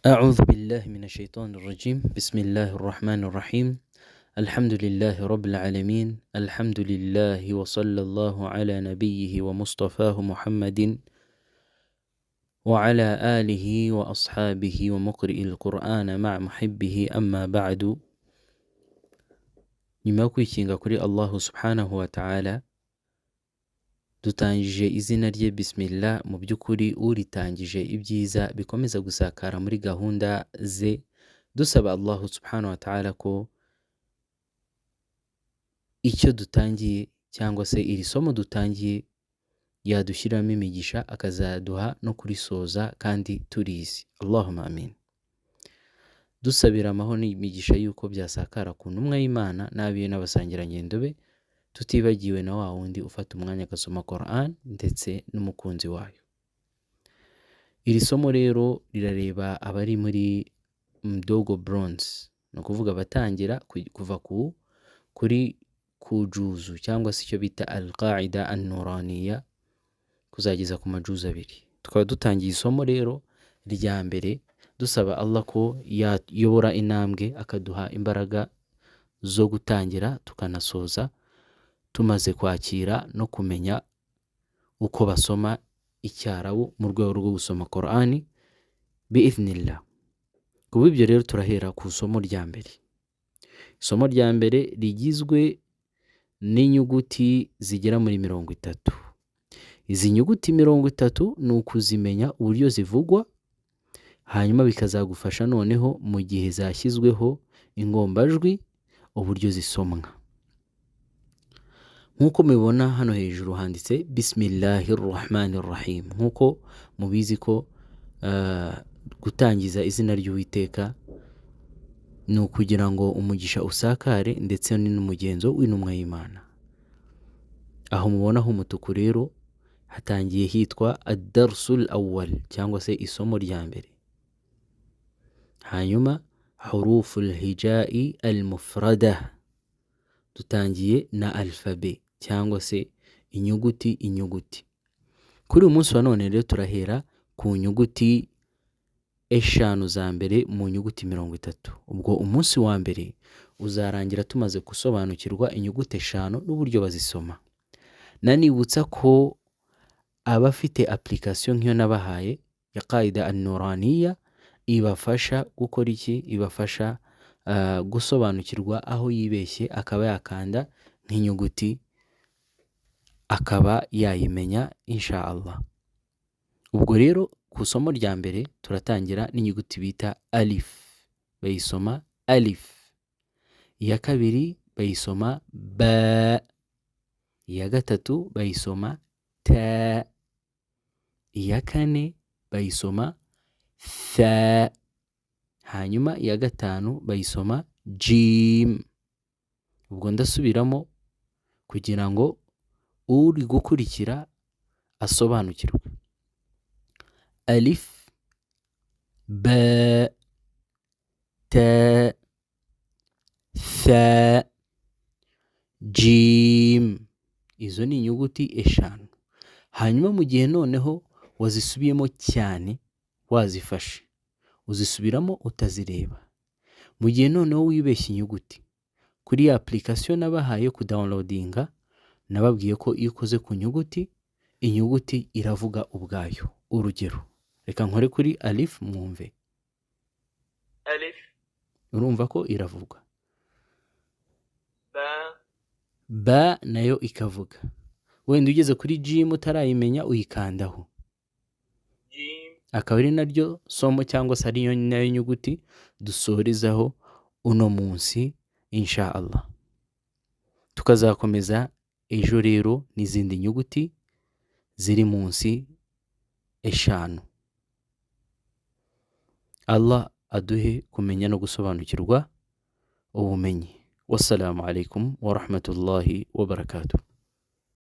أعوذ بالله من الشيطان الرجيم. بسم الله الرحمن الرحيم. الحمد لله رب العالمين. الحمد لله وصلى الله على نبيه ومصطفاه محمد وعلى آله وأصحابه ومقرئ القرآن مع محبه أما بعد. nyuma yo kwikinga kuri Allah subhanahu wa ta'ala, dutangije izina rye bismillah. Mu by'ukuri uritangije ibyiza bikomeza gusakara muri gahunda ze, dusaba Allah subhanahu wa ta'ala ko icyo dutangiye cyangwa se iri somo dutangiye yadushyiramo imigisha, akazaduha no kurisoza kandi turizi. Allahumma amin. Dusabira amahoro n'imigisha yuko byasakara ku ntumwa y'Imana n'abiwe n'abasangirangendo be, tutibagiwe na wa wundi ufata umwanya agasoma Quran ndetse n'umukunzi wayo. Iri somo rero rirareba abari muri mdogo bronze, no kuvuga batangira kuva kuri kujuzu cyangwa se icyo bita al-qaida an-nuraniya kuzageza ku majuzu abiri. Tukaba dutangiye isomo rero rya mbere dusaba Allah ko yayobora intambwe, akaduha imbaraga zo gutangira tukanasoza tumaze kwakira no kumenya uko basoma icyarabu mu rwego rwo gusoma Qur'ani bi'idhnillah. Kuba ibyo rero turahera ku isomo rya mbere. Isomo rya mbere rigizwe n'inyuguti zigera muri 30. Izi nyuguti 30 ni ukuzimenya uburyo zivugwa, hanyuma bikazagufasha noneho mu gihe zashyizweho ingombajwi uburyo zisomwa. Nkuko mubibona hano hejuru handitse bismillahir rahmanir rahim. Nkuko mubizi ko gutangiza izina ry'Uwiteka ni ukugira ngo umugisha usakare ndetse n'umugenzo w'intumwa y'Imana. Aho mubonaho umutuku rero hatangiye hitwa ad-darsul awwal cyangwa se isomo rya mbere. Hanyuma huruful hijai al-mufrada, dutangiye na alfabe cyangwa se inyuguti. Kuri uyu munsi wa none rero turahera ku nyuguti eshanu za mbere mu nyuguti 30. Ubwo umunsi wa mbere uzarangira tumaze gusobanukirwa inyuguti eshanu n'uburyo bazisoma. Nanibutsa ko abafite application nk'iyo nabahaye ya qaida an-nuraniya ibafasha gukora iki? Ibafasha gusobanukirwa aho yibeshye akaba yakanda nk'inyuguti akaba yayimenya insha Allah. Ubwo rero ku isomo rya mbere turatangira n'inyuguti bita alif, bayisoma alif. Iya kabiri bayisoma ba. Iya gatatu bayisoma ta. Iya kane bayisoma tha. Hanyuma iya gatanu bayisoma jim. Ubwo ndasubiramo kugira ngo uri gukurikira asobanukirwe. Alif, ba, ta, tha, jim. Izo ni inyuguti eshanu. Hanyuma mu gihe noneho wazisubiyemo cyane, wazifashe uzisubiramo utazireba. Mu gihe noneho wibeshye inyuguti, kuri ya application nabahaye ku downloadinga, nababwiye ko iyo ukoze ku nyuguti, inyuguti iravuga ubwayo. Urugero, reka nkore kuri alif mwumve. Alif. Urumva ko iravuga. Ba. Ba nayo ikavuga. Wenda ugeze kuri jim utarayimenya uyikandaho. Jim. Akaba ari naryo somo cyangwa se ariyo nayo nyuguti dusorezaho uno munsi insha Allah. Tukazakomeza ejo rero n'izindi nyuguti ziri munsi eshanu. Allah aduhe kumenya no gusobanukirwa ubumenyi. Wassalamu alaikum wa rahmatullahi wa barakatuh.